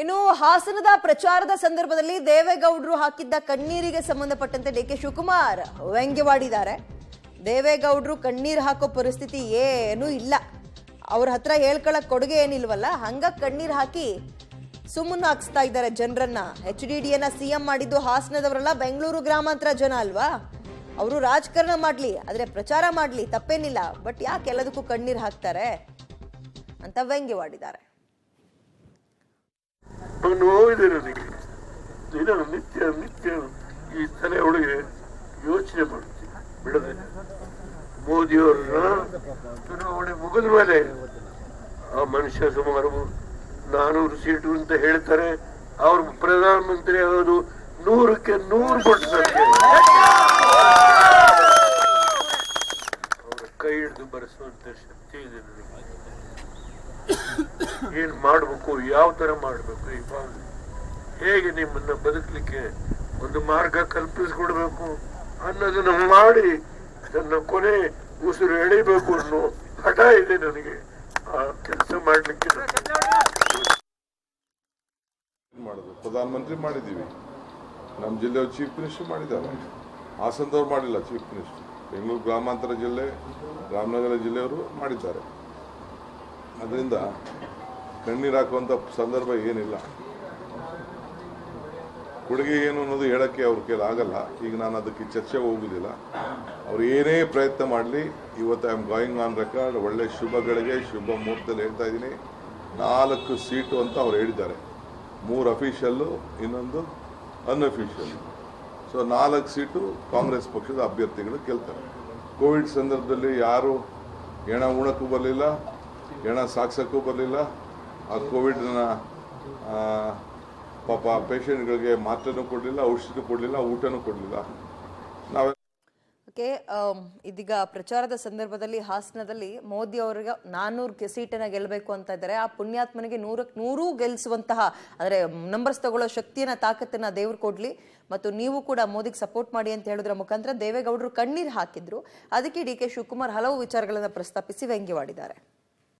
ಇನ್ನು ಹಾಸನದ ಪ್ರಚಾರದ ಸಂದರ್ಭದಲ್ಲಿ ದೇವೇಗೌಡರು ಹಾಕಿದ್ದ ಕಣ್ಣೀರಿಗೆ ಸಂಬಂಧಪಟ್ಟಂತೆ ಡಿ ಕೆ ಶಿವಕುಮಾರ್ ವ್ಯಂಗ್ಯವಾಡಿದ್ದಾರೆ. ದೇವೇಗೌಡರು ಕಣ್ಣೀರು ಹಾಕೋ ಪರಿಸ್ಥಿತಿ ಏನೂ ಇಲ್ಲ, ಅವ್ರ ಹತ್ರ ಹೇಳ್ಕೊಳಕ್ ಕೊಡುಗೆ ಏನಿಲ್ವಲ್ಲ, ಹಂಗ ಕಣ್ಣೀರು ಹಾಕಿ ಸುಮ್ಮನೆ ಹಾಕ್ಸ್ತಾ ಇದ್ದಾರೆ ಜನರನ್ನ. HDDಯನ್ನ CM ಮಾಡಿದ್ದು ಹಾಸನದವರಲ್ಲ, ಬೆಂಗಳೂರು ಗ್ರಾಮಾಂತರ ಜನ ಅಲ್ವಾ. ಅವರು ರಾಜಕಾರಣ ಮಾಡ್ಲಿ, ಆದ್ರೆ ಪ್ರಚಾರ ಮಾಡ್ಲಿ, ತಪ್ಪೇನಿಲ್ಲ. ಬಟ್ ಯಾಕೆ ಎಲ್ಲದಕ್ಕೂ ಕಣ್ಣೀರು ಹಾಕ್ತಾರೆ ಅಂತ ವ್ಯಂಗ್ಯವಾಡಿದ್ದಾರೆ. ನೋವಿದೆ ನನಗೆ, ದಿನ ನಿತ್ಯ ನಿತ್ಯ ಈ ತಲೆ ಒಳಗೆ ಯೋಚನೆ ಮಾಡ್ತೀನಿ ಬಿಡದೆ. ಮೋದಿಯವ್ರನ್ನ ಚುನಾವಣೆ ಮುಗಿದ ಮೇಲೆ ಆ ಮನುಷ್ಯ ಸುಮಾರು 400 ಸೀಟು ಅಂತ ಹೇಳ್ತಾರೆ. ಅವ್ರ ಪ್ರಧಾನಮಂತ್ರಿ ಆಗೋದು 100ಕ್ಕೆ 100% ಅವರ ಕೈ ಹಿಡಿದು ಬರೆಸುವಂತ ಶಕ್ತಿ ಇದೆ ನನಗೆ. ಏನ್ ಮಾಡ್ಬೇಕು, ಯಾವ ತರ ಮಾಡ್ಬೇಕು, ಇವಾಗ ಹೇಗೆ ನಿಮ್ಮನ್ನ ಬದುಕಲಿಕ್ಕೆ ಒಂದು ಮಾರ್ಗ ಕಲ್ಪಿಸ್ಕೊಡ್ಬೇಕು ಅನ್ನೋದನ್ನ ಮಾಡಿ ನನ್ನ ಕೊನೆ ಉಸಿರು ಎಳಿಬೇಕು ಅನ್ನೋ ಹಠ ಇದೆ ನನಗೆ. ಆ ಕೆಲಸ ಮಾಡ್ಲಿಕ್ಕೆ ಮಾಡೋದು ಪ್ರಧಾನಮಂತ್ರಿ ಮಾಡಿದ್ದೀವಿ, ನಮ್ಮ ಜಿಲ್ಲೆಯವ್ರು ಚೀಫ್ ಮಿನಿಸ್ಟರ್ ಮಾಡಿದ್ದಾರೆ, ಹಾಸನದವ್ರು ಮಾಡಿಲ್ಲ ಚೀಫ್ ಮಿನಿಸ್ಟರ್. ಬೆಂಗಳೂರು ಗ್ರಾಮಾಂತರ ಜಿಲ್ಲೆ, ರಾಮನಗರ ಜಿಲ್ಲೆಯವರು ಮಾಡಿದ್ದಾರೆ. ಅದರಿಂದ ಕಣ್ಣೀರು ಹಾಕುವಂಥ ಸಂದರ್ಭ ಏನಿಲ್ಲ. ಕೊಡುಗೆ ಏನು ಅನ್ನೋದು ಹೇಳೋಕ್ಕೆ ಅವ್ರ ಕೈಲಿ ಆಗಲ್ಲ. ಈಗ ನಾನು ಅದಕ್ಕೆ ಚರ್ಚೆ ಹೋಗುವುದಿಲ್ಲ. ಅವ್ರು ಏನೇ ಪ್ರಯತ್ನ ಮಾಡಲಿ, ಇವತ್ತು I am going on record, ಒಳ್ಳೆ ಶುಭಗಳಿಗೆ ಶುಭ ಮುಹೂರ್ತದಲ್ಲಿ ಹೇಳ್ತಾ ಇದ್ದೀನಿ. 4 ಸೀಟು ಅಂತ ಅವ್ರು ಹೇಳಿದ್ದಾರೆ. 3 ಅಫಿಷಿಯಲ್ಲು, ಇನ್ನೊಂದು ಅನ್ಅಫಿಷಿಯಲ್. ಸೊ 4 ಸೀಟು ಕಾಂಗ್ರೆಸ್ ಪಕ್ಷದ ಅಭ್ಯರ್ಥಿಗಳು ಗೆಲ್ತಾರೆ. ಕೋವಿಡ್ ಸಂದರ್ಭದಲ್ಲಿ ಯಾರು ಹೆಣ ಉಣಕ್ಕೂ ಬರಲಿಲ್ಲ, ಹೆಣ ಸಾಕ್ಸೋಕ್ಕೂ ಬರಲಿಲ್ಲ. ಆ ಕೋವಿಡ್ನ ಪಾಪ ಪೇಷಂಟ್ಗಳಿಗೆ ಮಾತ್ರೆನೂ ಕೊಡಲಿಲ್ಲ, ಔಷಧಿ ಕೊಡಲಿಲ್ಲ, ಊಟನೂ ಕೊಡಲಿಲ್ಲ. ನಾವೇ ಇದೀಗ ಪ್ರಚಾರದ ಸಂದರ್ಭದಲ್ಲಿ ಹಾಸನದಲ್ಲಿ ಮೋದಿ ಅವರಿಗೆ 400 ಸೀಟನ್ನ ಗೆಲ್ಲಬೇಕು ಅಂತ ಇದ್ದಾರೆ. ಆ ಪುಣ್ಯಾತ್ಮನಿಗೆ 100ಕ್ಕೆ 100 ಗೆಲ್ಲಿಸುವಂತಹ ಅಂದ್ರೆ ನಂಬರ್ಸ್ ತಗೊಳ್ಳೋ ಶಕ್ತಿಯನ್ನ, ತಾಕತ್ತನ್ನ ದೇವ್ರು ಕೊಡ್ಲಿ. ಮತ್ತು ನೀವು ಕೂಡ ಮೋದಿಗೆ ಸಪೋರ್ಟ್ ಮಾಡಿ ಅಂತ ಹೇಳೋದ್ರ ಮುಖಾಂತರ ದೇವೇಗೌಡರು ಕಣ್ಣೀರು ಹಾಕಿದ್ರು. ಅದಕ್ಕೆ ಡಿ ಕೆ ಶಿವಕುಮಾರ್ ಹಲವು ವಿಚಾರಗಳನ್ನ ಪ್ರಸ್ತಾಪಿಸಿ ವ್ಯಂಗ್ಯವಾಡಿದ್ದಾರೆ.